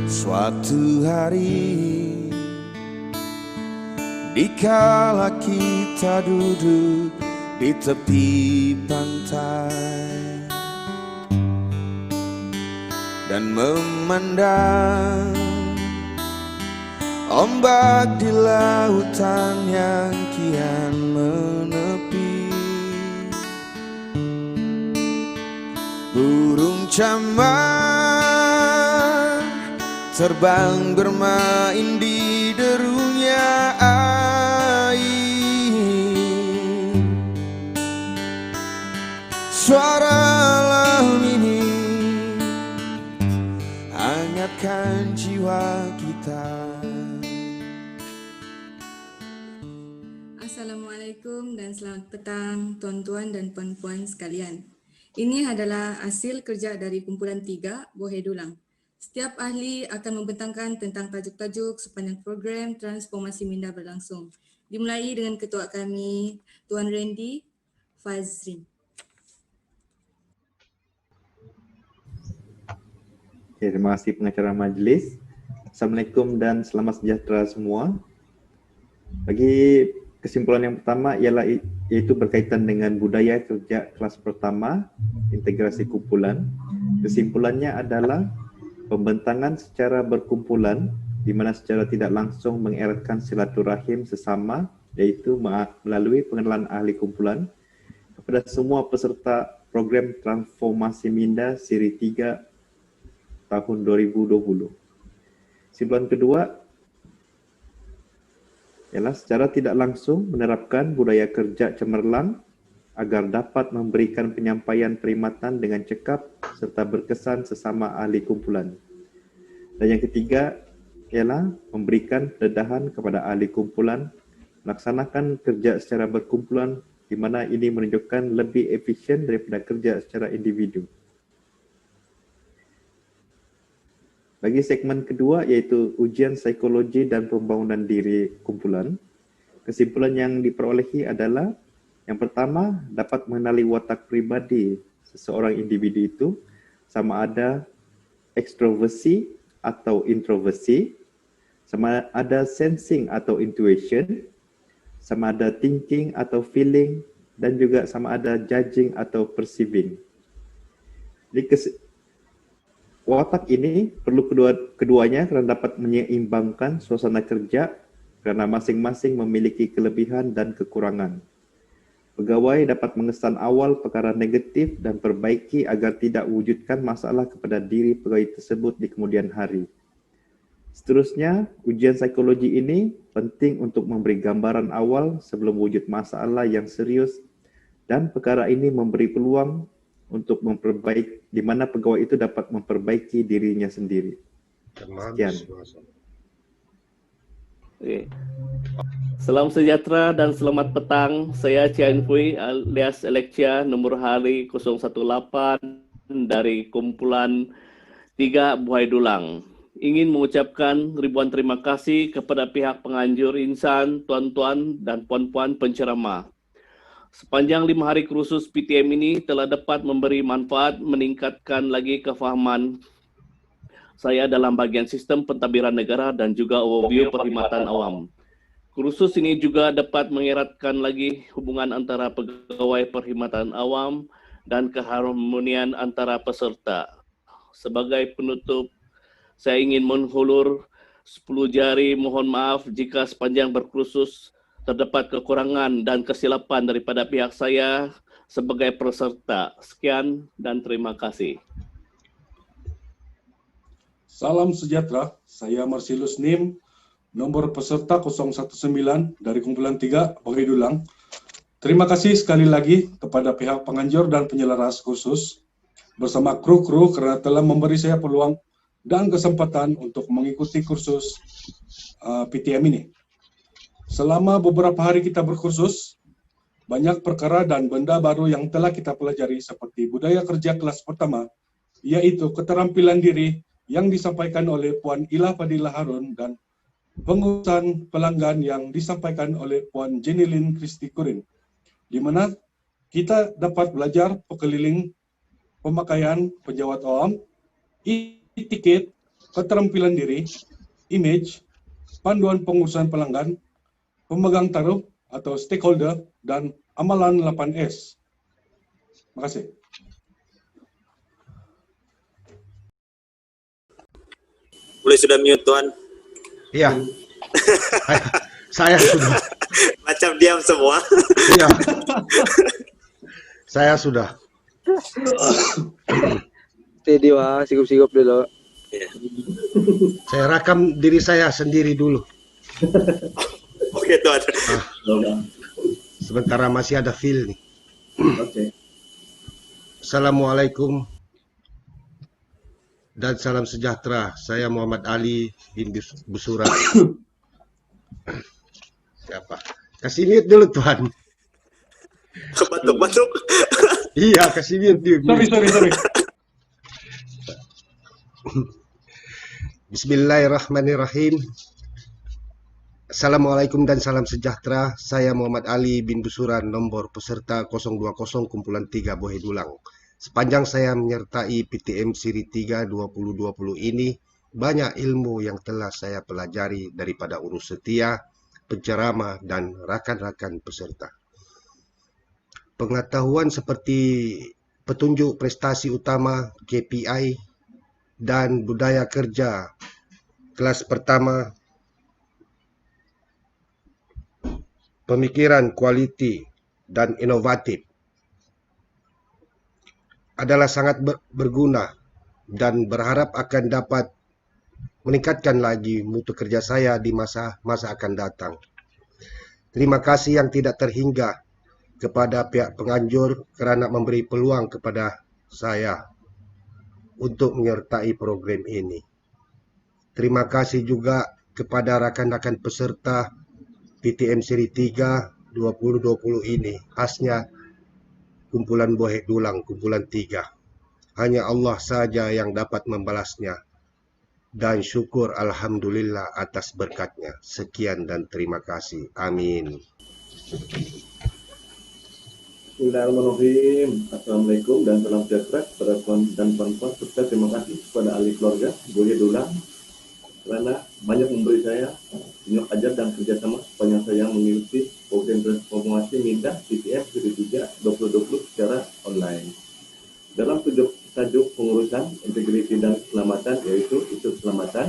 Suatu hari dikala kita duduk di tepi pantai dan memandang ombak di lautan yang kian menepi, burung camar terbang bermain di derunya air. Suara laut ini hangatkan jiwa kita. Assalamualaikum dan selamat petang tuan-tuan dan puan-puan sekalian. Ini adalah hasil kerja dari kumpulan 3 Bohe Dulang. Setiap ahli akan membentangkan tentang tajuk-tajuk sepanjang program Transformasi Minda berlangsung. Dimulai dengan ketua kami, Tuan Randy Fazrin. Terima kasih pengacara majlis. Assalamualaikum dan selamat sejahtera semua. Bagi kesimpulan yang pertama yaitu berkaitan dengan budaya kerja kelas pertama, integrasi kumpulan. Kesimpulannya adalah pembentangan secara berkumpulan di mana secara tidak langsung mengeratkan silaturahim sesama, yaitu melalui pengenalan ahli kumpulan kepada semua peserta program Transformasi Minda Siri 3 tahun 2020. Kesimpulan kedua ialah secara tidak langsung menerapkan budaya kerja cemerlang agar dapat memberikan penyampaian perkhidmatan dengan cekap serta berkesan sesama ahli kumpulan. Dan yang ketiga ialah memberikan pendedahan kepada ahli kumpulan melaksanakan kerja secara berkumpulan di mana ini menunjukkan lebih efisien daripada kerja secara individu. Bagi segmen kedua iaitu ujian psikologi dan pembangunan diri kumpulan, kesimpulan yang diperolehi adalah yang pertama, dapat mengenali watak pribadi seseorang individu itu sama ada ekstroversi atau introversi, sama ada sensing atau intuition, sama ada thinking atau feeling, dan juga sama ada judging atau perceiving. Watak ini perlu keduanya karena dapat menyeimbangkan suasana kerja karena masing-masing memiliki kelebihan dan kekurangan. Pegawai dapat mengesan awal perkara negatif dan perbaiki agar tidak wujudkan masalah kepada diri pegawai tersebut di kemudian hari. Seterusnya, ujian psikologi ini penting untuk memberi gambaran awal sebelum wujud masalah yang serius dan perkara ini memberi peluang untuk memperbaiki di mana pegawai itu dapat memperbaiki dirinya sendiri. Sekian. Okay. Salam sejahtera dan selamat petang. Saya Cian Fui alias Alexia nomor hari 018 dari kumpulan 3 Bohe Dulang. Ingin mengucapkan ribuan terima kasih kepada pihak penganjur insan, tuan-tuan dan puan-puan penceramah. Sepanjang 5 hari kursus PTM ini telah dapat memberi manfaat meningkatkan lagi kefahaman saya dalam bagian sistem pentadbiran negara dan juga overview perkhidmatan awam. Kursus ini juga dapat mengeratkan lagi hubungan antara pegawai perkhidmatan awam dan keharmonian antara peserta. Sebagai penutup, saya ingin menghulur 10 jari mohon maaf jika sepanjang berkursus terdapat kekurangan dan kesilapan daripada pihak saya sebagai peserta. Sekian dan terima kasih. Salam sejahtera, saya Marsilus Nim, nomor peserta 019 dari kumpulan 3 Bohe Dulang. Terima kasih sekali lagi kepada pihak penganjur dan penyelaras kursus bersama kru-kru karena telah memberi saya peluang dan kesempatan untuk mengikuti kursus PTM ini. Selama beberapa hari kita berkursus, banyak perkara dan benda baru yang telah kita pelajari seperti budaya kerja kelas pertama, yaitu keterampilan diri yang disampaikan oleh Puan Ilah Fadilah Harun dan pengurusan pelanggan yang disampaikan oleh Puan Jenilyn Kristi Kurin, di mana kita dapat belajar pekeliling pemakaian penjawat awam, e-tiket, keterampilan diri, image, panduan pengurusan pelanggan, pemegang taruh atau stakeholder, dan amalan 8S. Terima kasih. Boleh sudah mute, Tuan. Iya. Saya sudah. Macam diam semua. Iya. Saya sudah. Steady wah, sigup-sigup dulu. Saya rekam diri saya sendiri dulu. Oke, Tuan. Sementara masih ada feel nih. Oke. Assalamualaikum dan salam sejahtera. Saya Muhammad Ali bin Busura. Siapa? Kasih mute dulu Tuhan. Batuk-batuk. Iya, kasih mute dulu. Sorry. Bismillahirrahmanirrahim. Assalamualaikum dan salam sejahtera. Saya Muhammad Ali bin Busuran, nomor peserta 020 kumpulan 3 Bohedulang. Sepanjang saya menyertai PTM Siri 3 2020 ini, banyak ilmu yang telah saya pelajari daripada urus setia, penceramah, dan rakan-rakan peserta. Pengetahuan seperti petunjuk prestasi utama, KPI, dan budaya kerja kelas pertama, pemikiran kualiti dan inovatif adalah sangat berguna dan berharap akan dapat meningkatkan lagi mutu kerja saya di masa akan datang. Terima kasih yang tidak terhingga kepada pihak penganjur kerana memberi peluang kepada saya untuk menyertai program ini. Terima kasih juga kepada rakan-rakan peserta PTM Seri 3 2020 ini, khasnya kumpulan Bohedulang, kumpulan 3. Hanya Allah saja yang dapat membalasnya. Dan syukur alhamdulillah atas berkatnya. Sekian dan terima kasih. Amin. Bismillahirrahmanirrahim. Assalamualaikum dan salam sejahtera kepada tuan dan puan-puan, serta terima kasih kepada ahli keluarga Bohedulang kerana banyak memberi saya tunjuk ajar dan kerjasama sepanjang saya mengikuti program transformasi Minda PTM Seri 3 2020 secara online. Dalam tajuk pengurusan integriti dan keselamatan, yaitu isu keselamatan,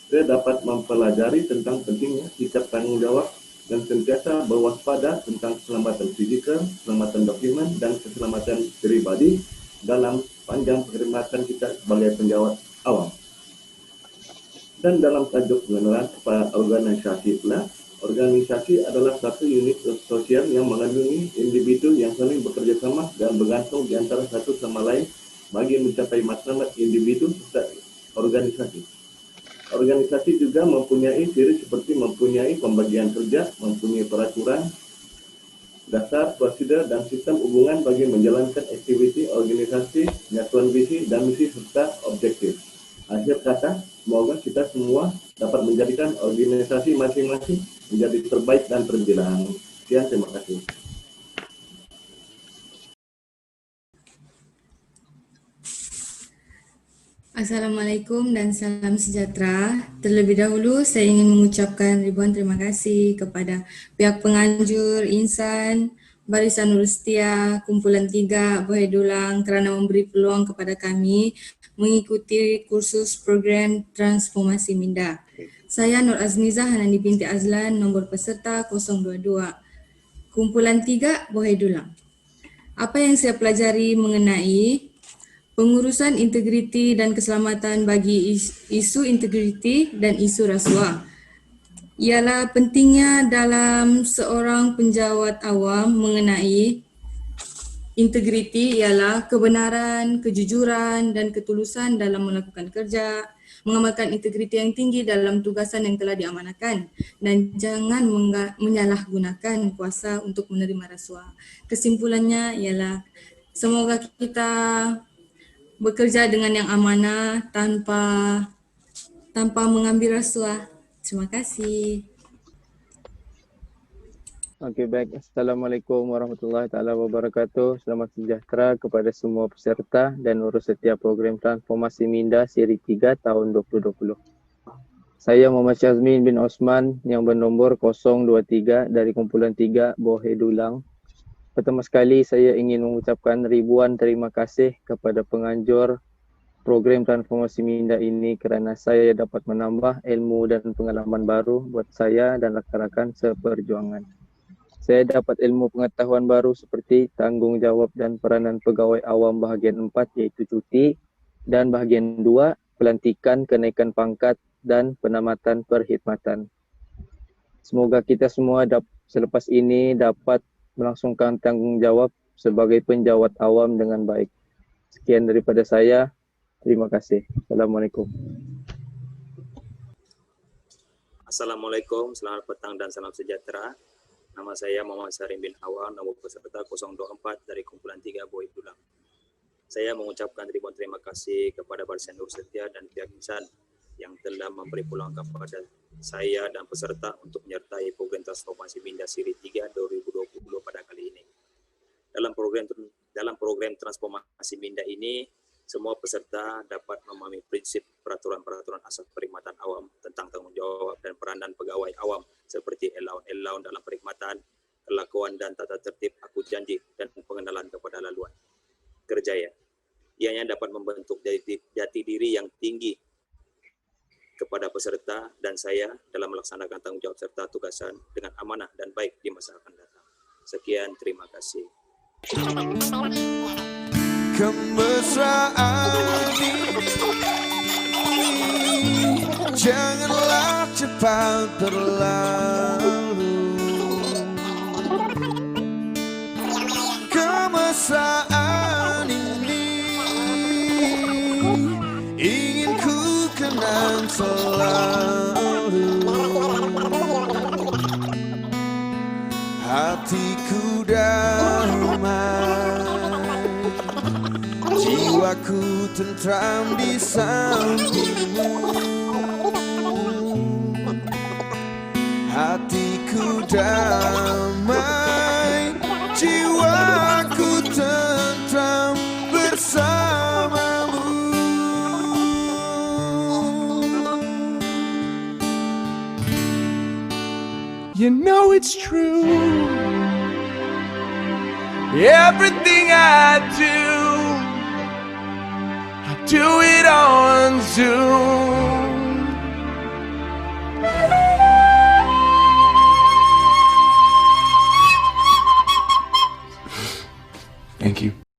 saya dapat mempelajari tentang pentingnya sikap tanggung jawab dan sentiasa berwaspada tentang keselamatan fizikal, keselamatan dokumen, dan keselamatan peribadi dalam panjang perkhidmatan kita sebagai penjawat awam. Dan dalam tajuk pengenalan kepada organisasi pula, organisasi adalah satu unit sosial yang mengandungi individu yang saling bekerja sama dan bergantung di antara satu sama lain bagi mencapai matlamat individu serta organisasi. Organisasi juga mempunyai ciri seperti mempunyai pembagian kerja, mempunyai peraturan, dasar, prosedur, dan sistem hubungan bagi menjalankan aktiviti organisasi, penyatuan visi dan misi serta objektif. Akhir kata, semoga kita semua dapat menjadikan organisasi masing-masing menjadi terbaik dan terbilang. Sekian, terima kasih. Assalamualaikum dan salam sejahtera. Terlebih dahulu saya ingin mengucapkan ribuan terima kasih kepada pihak penganjur, insan, Barisan Urus Setia, Kumpulan 3 Bohedulang kerana memberi peluang kepada kami mengikuti kursus program transformasi Minda. Saya Nur Azmizah Hanani binti Azlan, nombor peserta 022, Kumpulan 3 Bohedulang. Apa yang saya pelajari mengenai pengurusan integriti dan keselamatan bagi isu integriti dan isu rasuah ialah pentingnya dalam seorang penjawat awam mengenai integriti ialah kebenaran, kejujuran dan ketulusan dalam melakukan kerja, mengamalkan integriti yang tinggi dalam tugasan yang telah diamanahkan dan jangan menyalahgunakan kuasa untuk menerima rasuah. Kesimpulannya ialah semoga kita bekerja dengan yang amanah tanpa mengambil rasuah. Terima kasih. Okey, baik. Assalamualaikum warahmatullahi taala wabarakatuh. Selamat sejahtera kepada semua peserta dan urus setiap program Transformasi Minda Siri 3 tahun 2020. Saya Muhammad Syazmin bin Osman yang bernombor 023 dari kumpulan 3 Bohedulang. Pertama sekali saya ingin mengucapkan ribuan terima kasih kepada penganjur program Transformasi Minda ini kerana saya dapat menambah ilmu dan pengalaman baru buat saya dan rakan-rakan seperjuangan. Saya dapat ilmu pengetahuan baru seperti tanggungjawab dan peranan pegawai awam bahagian 4 iaitu cuti, dan bahagian 2 pelantikan, kenaikan pangkat dan penamatan perkhidmatan. Semoga kita semua selepas ini dapat melangsungkan tanggungjawab sebagai penjawat awam dengan baik. Sekian daripada saya. Terima kasih. Assalamualaikum. Assalamualaikum, selamat petang dan salam sejahtera. Nama saya Muhammad Sarim bin Awang, nomor peserta 024 dari kumpulan 3 Bohedulang. Saya mengucapkan ribuan terima kasih kepada Barisan Nur Setia dan pihak insan yang telah memberi peluang kepada saya dan peserta untuk menyertai program Transformasi Minda Siri 3 2020 pada kali ini. Dalam program Transformasi Minda ini, semua peserta dapat memahami prinsip peraturan-peraturan asas perkhidmatan awam tentang tanggung jawab dan peranan pegawai awam seperti allowance dalam perkhidmatan, kelakuan dan tata tertib aku janji dan pengenalan kepada laluan kerjaya. Ianya dapat membentuk jati diri yang tinggi kepada peserta dan saya dalam melaksanakan tanggung jawab serta tugasan dengan amanah dan baik di masa akan datang. Sekian, terima kasih. Kemesraan ini janganlah cepat berlalu. Kemesraan ini ingin ku kenang selalu. Hatiku damai, jiwaku tentram di sampingmu. Hatiku damai, jiwaku tentram bersamamu. You know it's true. Everything I do it on Zoom.